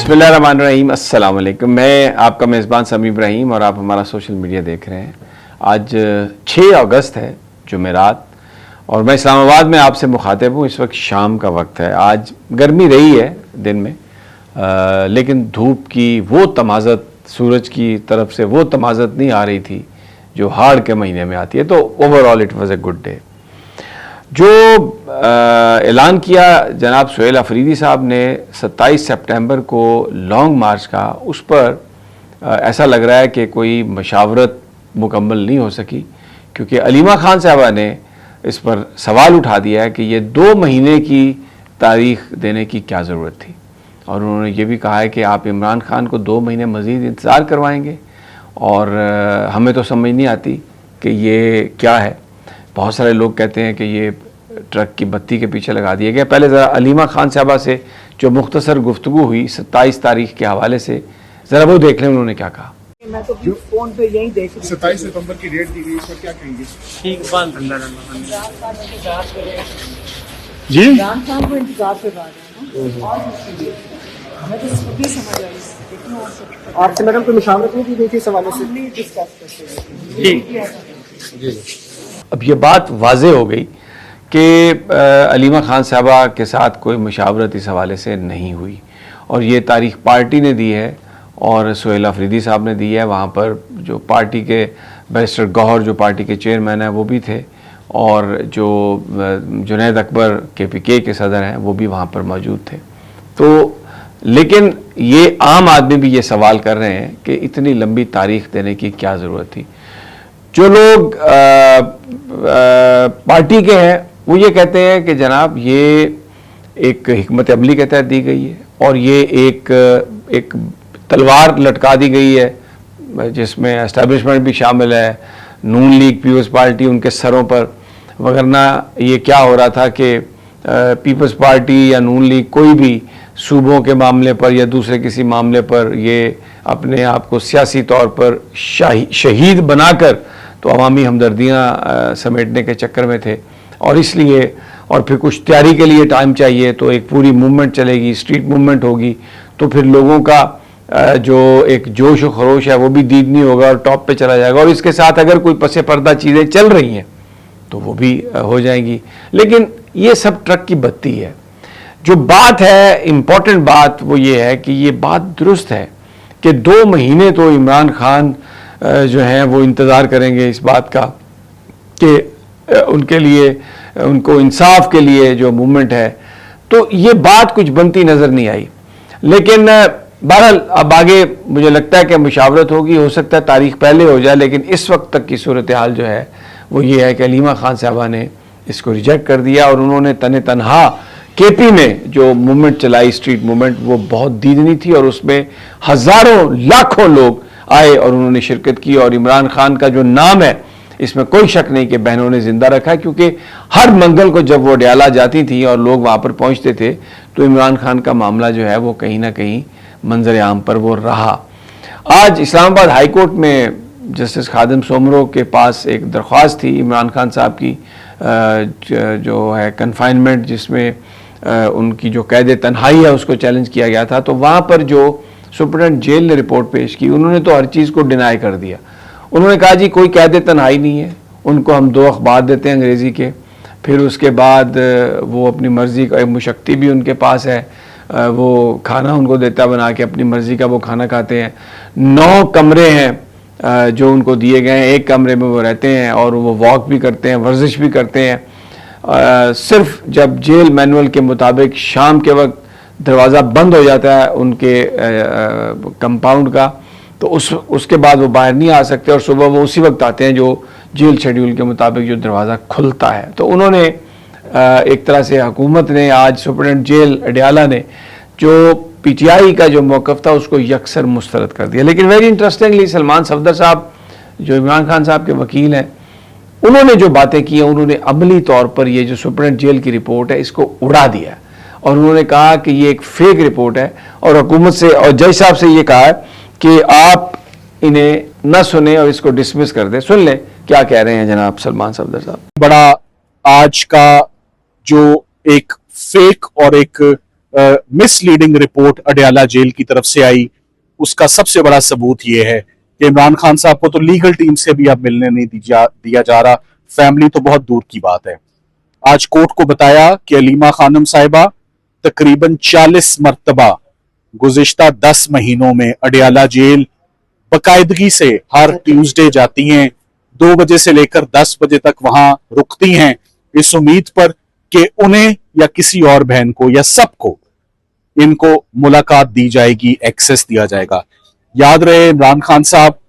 बिस्मिल्लाहिर्रहमानिर्रहीम, अस्सलाम वालेकुम। मैं आपका मेज़बान समी इब्राहिम और आप हमारा सोशल मीडिया देख रहे हैं। आज 6 अगस्त है, जुमेरात, और मैं इस्लामाबाद में आपसे मुखातिब हूँ। इस वक्त शाम का वक्त है। आज गर्मी रही है दिन में, लेकिन धूप की वो तमाज़त, सूरज की तरफ से वो तमाज़त नहीं आ रही थी जो हाड़ के महीने में आती है। तो overall it was a good day. जो ऐलान किया जनाब सुहेल अफरीदी साहब ने 27 सितंबर को लॉन्ग मार्च का, उस पर ऐसा लग रहा है कि कोई मशावरत मुकम्मल नहीं हो सकी, क्योंकि अलीमा खान साहबा ने इस पर सवाल उठा दिया है कि ये 2 महीने की तारीख देने की क्या ज़रूरत थी। और उन्होंने ये भी कहा है कि आप इमरान खान को 2 महीने मज़ीद इंतज़ार करवाएंगे, और हमें तो समझ नहीं आती कि ये क्या है। बहुत सारे लोग कहते हैं कि ये ट्रक की बत्ती के पीछे लगा दिया गया। पहले ज़रा अलीमा खान साहबा से जो मुख्तसर गुफ्तगू हुई 27 तारीख के हवाले से, ज़रा वो देख लें उन्होंने क्या कहा। मैं तो अपने फोन पे यही देख रही हूं। 27 सितंबर की डेट दी गई, इस पर क्या कहेंगे? ठीक बंद जी इमरान खान को इंतजार करवा रहे हैं ना, और किसके लिए? हमें तो ये समझ आई, लेकिन और सब आपसे मैडम कोई मुशावरत नहीं की गई थी इस हवाले से? हमने डिस्कस करते हैं। अब ये बात वाज़े हो गई कि अलीमा खान साहबा के साथ कोई मुशावरत इस हवाले से नहीं हुई, और ये तारीख पार्टी ने दी है और सुहेल अफरीदी साहब ने दी है। वहाँ पर जो पार्टी के बैरिस्टर गौहर, जो पार्टी के चेयरमैन हैं, वो भी थे, और जो जुनैद अकबर KPK के सदर हैं, वो भी वहाँ पर मौजूद थे। तो लेकिन ये आम आदमी भी ये सवाल कर रहे हैं कि इतनी लंबी तारीख देने की क्या ज़रूरत थी। जो लोग पार्टी के हैं वो ये कहते हैं कि जनाब ये एक हिकमत अमली के तहत दी गई है, और ये एक तलवार लटका दी गई है जिसमें एस्टेब्लिशमेंट भी शामिल है, नून लीग, पीपल्स पार्टी उनके सरों पर। वगरना ये क्या हो रहा था कि पीपल्स पार्टी या नून लीग कोई भी सूबों के मामले पर या दूसरे किसी मामले पर ये अपने आप को सियासी तौर पर शहीद बनाकर तो अवामी हमदर्दियाँ समेटने के चक्कर में थे, और इसलिए, और फिर कुछ तैयारी के लिए टाइम चाहिए, तो एक पूरी मूवमेंट चलेगी, स्ट्रीट मूवमेंट होगी, तो फिर लोगों का जो एक जोश और खरोश है वो भी दीदनी होगा और टॉप पे चला जाएगा। और इसके साथ अगर कोई पसे पर्दा चीज़ें चल रही हैं तो वो भी हो जाएंगी। लेकिन ये सब ट्रक की बत्ती है। जो बात है, इम्पॉर्टेंट बात, वो ये है कि ये बात दुरुस्त है कि 2 महीने तो इमरान खान जो हैं वो इंतज़ार करेंगे इस बात का कि उनके लिए, उनको इंसाफ के लिए जो मूवमेंट है, तो ये बात कुछ बनती नज़र नहीं आई। लेकिन बहरहाल अब आगे मुझे लगता है कि मुशावरत होगी, हो सकता है तारीख पहले हो जाए, लेकिन इस वक्त तक की सूरत हाल जो है वो ये है कि अलीमा खान साहबा ने इसको रिजेक्ट कर दिया, और उन्होंने तनहा KP में जो मूवमेंट चलाई, स्ट्रीट मूवमेंट, वो बहुत दीदनी थी, और उसमें हज़ारों लाखों लोग आए और उन्होंने शिरकत की। और इमरान खान का जो नाम है इसमें कोई शक नहीं कि बहनों ने जिंदा रखा है, क्योंकि हर मंगल को जब वो डयाला जाती थी और लोग वहाँ पर पहुँचते थे तो इमरान खान का मामला जो है वो कहीं ना कहीं मंजर आम पर वो रहा। आज इस्लामाबाद हाई कोर्ट में जस्टिस खादिम सोमरो के पास एक दरख्वास्त थी इमरान खान साहब की, जो है कन्फाइनमेंट, जिसमें उनकी जो कैद तन्हाई है उसको चैलेंज किया गया था। तो वहाँ पर जो सुप्रीडेंट जेल ने रिपोर्ट पेश की, उन्होंने तो हर चीज़ को डिनाई कर दिया। उन्होंने कहा जी कोई कैद तन्हाई नहीं है, उनको हम 2 अखबार देते हैं अंग्रेज़ी के, फिर उसके बाद वो अपनी मर्ज़ी का, मुशक्ति भी उनके पास है, वो खाना उनको देता बना के, अपनी मर्ज़ी का वो खाना खाते हैं। 9 कमरे हैं जो उनको दिए गए हैं, एक कमरे में वो रहते हैं और वो वॉक भी करते हैं, वर्जिश भी करते हैं। सिर्फ जब जेल मैनुअल के मुताबिक शाम के वक्त दरवाज़ा बंद हो जाता है उनके कंपाउंड का, तो उसके बाद वो बाहर नहीं आ सकते, और सुबह वो उसी वक्त आते हैं जो जेल शेड्यूल के मुताबिक जो दरवाज़ा खुलता है। तो उन्होंने एक तरह से हुकूमत ने, आज सुप्रीडेंट जेल अडयाला ने, जो PTI का जो मौक़िफ़ था उसको यकसर मुस्तरद कर दिया। लेकिन वेरी इंटरेस्टिंगली सलमान सफदर साहब जो इमरान खान साहब के वकील हैं, उन्होंने जो बातें की हैं, उन्होंने अमली तौर पर ये जो सुप्रीडेंट जेल की रिपोर्ट है इसको उड़ा दिया, और उन्होंने कहा कि ये एक फेक रिपोर्ट है, और हुकूमत से और जज साहब से ये कहा है कि आप इन्हें न सुने और इसको डिसमिस कर दें। सुन लें क्या कह रहे हैं जनाब सलमान सफदर साहब। बड़ा आज का जो एक फेक और एक मिसलीडिंग रिपोर्ट अडयाला जेल की तरफ से आई, उसका सबसे बड़ा सबूत यह है कि इमरान खान साहब को तो लीगल टीम से भी अब मिलने नहीं दिया जा रहा, फैमिली तो बहुत दूर की बात है। आज कोर्ट को बताया कि अलीमा खानम साहिबा तकरीबन 40 मरतबा गुज़िश्ता 10 महीनों में अडयाला जेल बाकायदगी से हर ट्यूसडे जाती हैं, 2 बजे से लेकर 10 बजे तक वहां रुकती हैं, इस उम्मीद पर कि उन्हें या किसी और बहन को या सबको इनको मुलाकात दी जाएगी, एक्सेस दिया जाएगा। याद रहे, इमरान खान साहब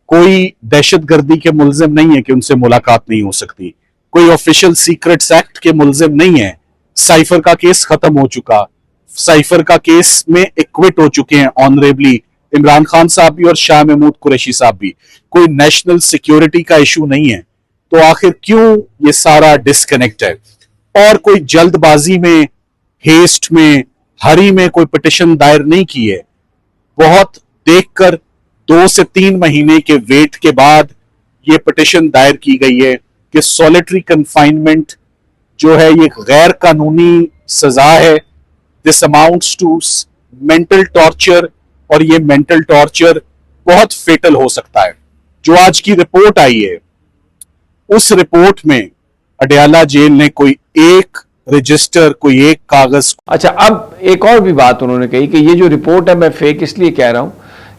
कोई दहशतगर्दी के मुलजिम नहीं है कि उनसे मुलाकात नहीं हो सकती, कोई ऑफिशियल सीक्रेट्स एक्ट के मुलजिम नहीं है। साइफर का केस खत्म हो चुका, साइफर का केस में एक्विट हो चुके हैं ऑनरेबली इमरान खान साहब भी और शाह महमूद कुरैशी साहब भी। कोई नेशनल सिक्योरिटी का इशू नहीं है, तो आखिर क्यों ये सारा डिस्कनेक्ट है? और कोई जल्दबाजी में, हेस्ट में, हरी में कोई पिटिशन दायर नहीं की है। बहुत देखकर 2 से 3 महीने के वेट के बाद ये पिटिशन दायर की गई है कि सॉलिटरी कन्फाइनमेंट जो है ये गैर कानूनी सजा है, this amounts to mental torture, और ये मेंटल टॉर्चर बहुत फेटल हो सकता है। जो आज की रिपोर्ट आई है, उस रिपोर्ट में अडयाला जेल ने कोई एक रजिस्टर, कोई एक कागज। अच्छा, अब एक और भी बात उन्होंने कही कि ये जो रिपोर्ट है, मैं फेक इसलिए कह रहा हूं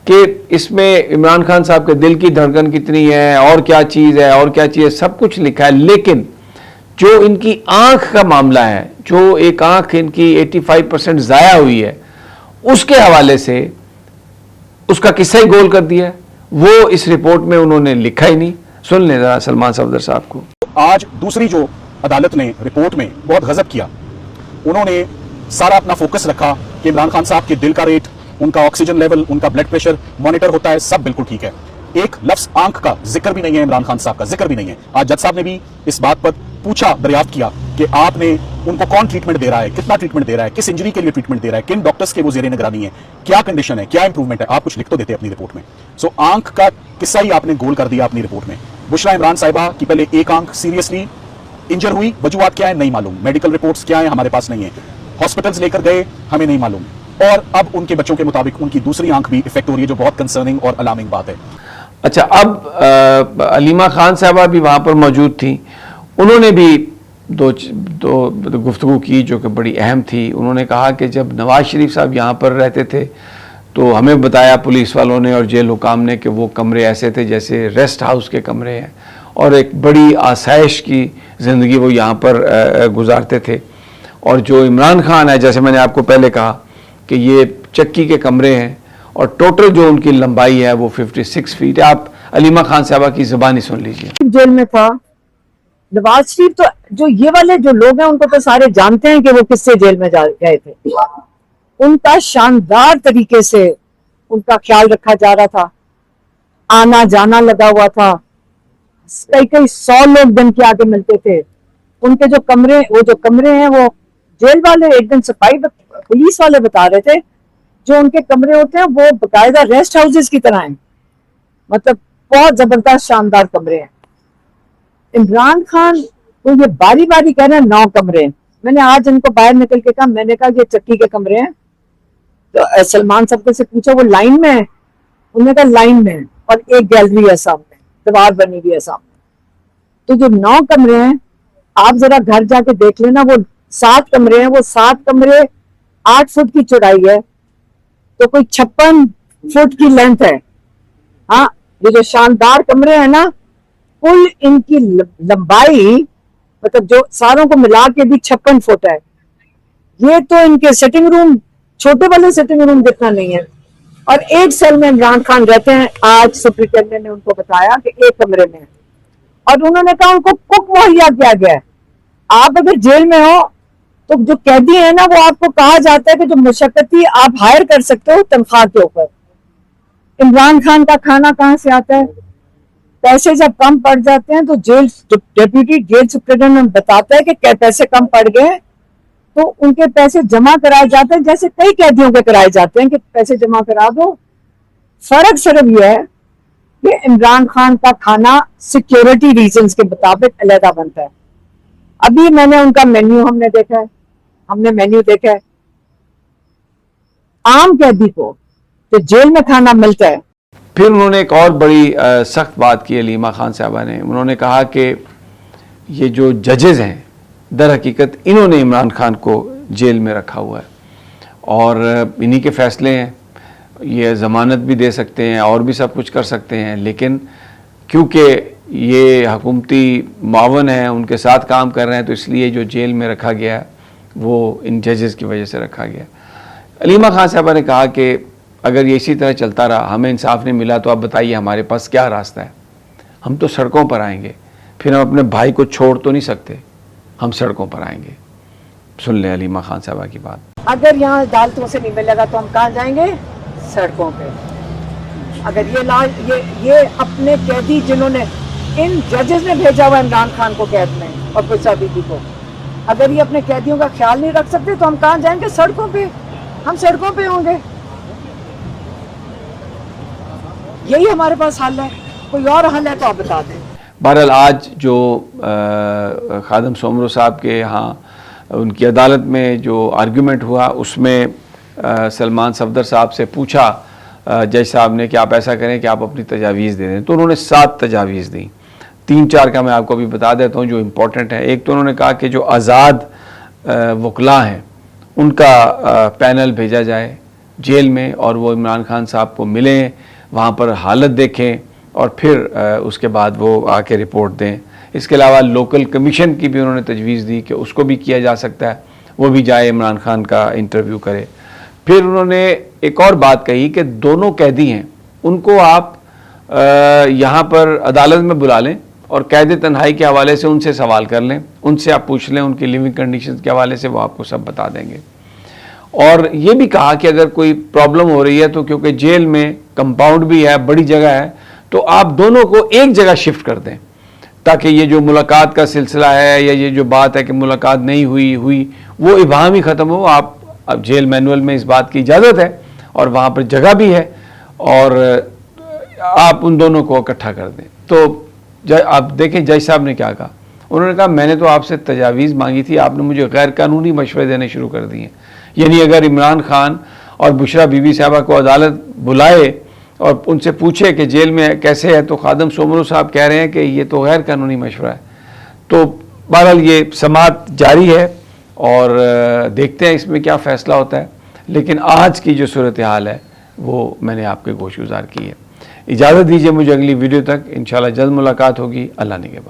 कि इसमें इमरान खान साहब के दिल की धड़कन कितनी है और क्या चीज़ है और क्या चीज़ है, सब कुछ लिखा है, लेकिन जो इनकी आंख का मामला है, जो एक आंख इनकी 85% ज़ाया हुई है, उसके हवाले से उसका किस्सा ही गोल कर दिया है। वो इस रिपोर्ट में उन्होंने लिखा ही नहीं। सुन लें जरा सलमान सफदर साहब को। आज दूसरी जो अदालत ने रिपोर्ट में बहुत गजब किया, उन्होंने सारा अपना फोकस रखा कि इमरान खान साहब के दिल का रेट, उनका ऑक्सीजन लेवल, उनका ब्लड प्रेशर मॉनिटर होता है, सब बिल्कुल ठीक है। एक लफ्ज आंख का जिक्र भी नहीं है, इमरान खान साहब का जिक्र भी नहीं है। आज जज साहब ने भी इस बात पर पूछा, दरियाफ्त किया कि आपने उनको कौन ट्रीटमेंट दे रहा है, कितना ट्रीटमेंट दे रहा है, किस इंजरी के लिए ट्रीटमेंट दे रहा है, किन डॉक्टर्स के वो जेरे निगरानी है, क्या कंडीशन है, क्या इंप्रूवमेंट है, आप कुछ लिख तो देते अपनी रिपोर्ट में। सो आंख का किस्सा ही आपने गोल कर दिया अपनी रिपोर्ट में। बुशरा इमरान साहिबा की पहले एक आंख सीरियसली इंजर हुई, वजूहात क्या है नहीं मालूम, मेडिकल रिपोर्ट्स क्या है हमारे पास नहीं है, हॉस्पिटल्स लेकर गए हमें नहीं मालूम, और अब उनके बच्चों के मुताबिक उनकी दूसरी आंख भी इफेक्ट हो रही है, जो बहुत कंसर्निंग और अलार्मिंग बात है। अच्छा, अब अलीमा खान साहबा भी वहाँ पर मौजूद थी, उन्होंने भी दो गुफ्तगू की जो कि बड़ी अहम थी। उन्होंने कहा कि जब नवाज शरीफ साहब यहाँ पर रहते थे तो हमें बताया पुलिस वालों ने और जेल हुकाम ने कि वो कमरे ऐसे थे जैसे रेस्ट हाउस के कमरे हैं, और एक बड़ी आसाइश की ज़िंदगी वो यहाँ पर गुजारते थे। और जो इमरान खान है, जैसे मैंने आपको पहले कहा कि ये चक्की के कमरे हैं, और टोटल जो उनकी लंबाई है वो 56 फीट है। आप अलीमा खान साहबा की ज़बानी सुन लीजिए। जेल में था नवाज शरीफ, तो जो ये वाले जो लोग हैं उनको तो सारे जानते हैं कि वो किससे जेल में गए थे। उनका शानदार तरीके से उनका ख्याल रखा जा रहा था, आना जाना लगा हुआ था, कई 100 लोग दिन के आगे मिलते थे। उनके जो कमरे हैं वो जेल वाले एक दिन सफाई पुलिस वाले बता रहे थे, जो उनके कमरे होते हैं वो बाकायदा रेस्ट हाउसेस की तरह हैं, मतलब बहुत जबरदस्त शानदार कमरे हैं। इमरान खान तो ये बारी बारी कह रहे हैं 9 कमरे हैं। मैंने आज इनको बाहर निकल के कहा, मैंने कहा ये चक्की के कमरे हैं, तो सलमान साहब से पूछा वो लाइन में है, उन्होंने कहा लाइन में है, और एक गैलरी है सामने, दीवार बनी हुई है सामने। तो जो 9 कमरे हैं, आप जरा घर जाके देख लेना, वो 7 कमरे हैं, वो 7 कमरे 8 फुट की चौड़ाई है, तो कोई 56 फुट की लेंथ है। हाँ, ये जो शानदार कमरे हैं ना, कुल इनकी लंबाई मतलब जो सारों को मिला के भी 56 फुट है। ये तो इनके सिटिंग रूम, छोटे वाले सिटिंग रूम जितना नहीं है। और एक सेल में इमरान खान रहते हैं। आज सुप्रिंटेंडेंट ने उनको बताया कि एक कमरे में है, और उन्होंने कहा उनको कुक मुहैया किया गया है। आप अगर जेल में हो तो जो कैदी है ना, वो आपको कहा जाता है कि जो मुशक्कती आप हायर कर सकते हो तनख्वाह के ऊपर। इमरान खान का खाना कहाँ से आता है? पैसे जब कम पड़ जाते हैं तो डेप्यूटी जेल सुप्रिंटेंडेंट बताता है कि पैसे कम पड़ गए, तो उनके पैसे जमा कराए जाते हैं, जैसे कई कैदियों के कराए जाते हैं कि पैसे जमा करा दो। फर्क सिर्फ यह है कि इमरान खान का खाना सिक्योरिटी रीजंस के मुताबिक अलहदा बनता है। अभी मैंने उनका मेन्यू हमने मेन्यू देखा है, आम कैदी को जो जेल में खाना मिलता है। फिर उन्होंने एक और बड़ी सख्त बात की अलीमा खान साहबा ने। उन्होंने कहा कि ये जो जजेस हैं दर हकीकत इन्होंने इमरान खान को जेल में रखा हुआ है और इन्हीं के फैसले हैं, ये ज़मानत भी दे सकते हैं और भी सब कुछ कर सकते हैं, लेकिन क्योंकि ये हुकूमती मावन हैं, उनके साथ काम कर रहे हैं, तो इसलिए जो जेल में रखा गया है वो इन जजेस की वजह से रखा गया। अलीमा खान साहबा ने कहा कि अगर ये इसी तरह चलता रहा, हमें इंसाफ नहीं मिला, तो आप बताइए हमारे पास क्या रास्ता है। हम तो सड़कों पर आएंगे, फिर हम अपने भाई को छोड़ तो नहीं सकते, हम सड़कों पर आएंगे। सुन लें अलीमा खान साहबा की बात। अगर यहाँ अदालतों से नहीं मिलेगा तो हम कहाँ जाएंगे? सड़कों पे। अगर ये अपने कैदी जिन्होंने इन जजेस ने भेजा हुआ इमरान खान को कैद में और पुलिस बीबी को, अगर ये अपने कैदियों का ख्याल नहीं रख सकते तो हम कहाँ जाएंगे? सड़कों पे। हम सड़कों पे होंगे, यही हमारे पास हल है। कोई और हल है तो आप बता दें। बहरहाल आज जो खादम सोमरो साहब के यहाँ उनकी अदालत में जो आर्गूमेंट हुआ, उसमें सलमान सफदर साहब से पूछा जज साहब ने कि आप ऐसा करें कि आप अपनी तजावीज़ दे दें, तो उन्होंने 7 तजावीज़ दी। 3-4 का मैं आपको अभी बता देता हूँ जो इम्पोर्टेंट है। एक तो उन्होंने कहा कि जो आज़ाद वकला हैं उनका पैनल भेजा जाए जेल में और वो इमरान खान साहब को मिलें, वहाँ पर हालत देखें और फिर उसके बाद वो आके रिपोर्ट दें। इसके अलावा लोकल कमीशन की भी उन्होंने तजवीज़ दी कि उसको भी किया जा सकता है, वो भी जाए इमरान खान का इंटरव्यू करे। फिर उन्होंने एक और बात कही कि दोनों कैदी हैं उनको आप यहाँ पर अदालत में बुला लें और कैद तन्हाई के हवाले से उनसे सवाल कर लें, उनसे आप पूछ लें उनकी लिविंग कंडीशंस के हवाले से, वो आपको सब बता देंगे। और ये भी कहा कि अगर कोई प्रॉब्लम हो रही है तो क्योंकि जेल में कंपाउंड भी है, बड़ी जगह है, तो आप दोनों को एक जगह शिफ्ट कर दें ताकि ये जो मुलाकात का सिलसिला है या ये जो बात है कि मुलाकात नहीं हुई वो इबाहम ही ख़त्म हो। आप अब जेल मैनुअल में इस बात की इजाज़त है और वहाँ पर जगह भी है और आप उन दोनों को इकट्ठा कर दें। तो आप देखें जज साहब ने क्या कहा। उन्होंने कहा मैंने तो आपसे तजावीज़ मांगी थी, आपने मुझे गैर कानूनी मशवरे देने शुरू कर दिए। यानी अगर इमरान खान और बुशरा बीबी साहबा को अदालत बुलाए और उनसे पूछे कि जेल में कैसे है, तो खादम सोमरो साहब कह रहे हैं कि ये तो गैर कानूनी मशवरा है। तो बहरहाल ये समाअत जारी है और देखते हैं इसमें क्या फ़ैसला होता है, लेकिन आज की जो सूरत हाल है वो मैंने आपके गोश गुजार की है। इजाज़त दीजिए मुझे अगली वीडियो तक, इंशाल्लाह जल्द मुलाकात होगी। अल्लाह निगहबान।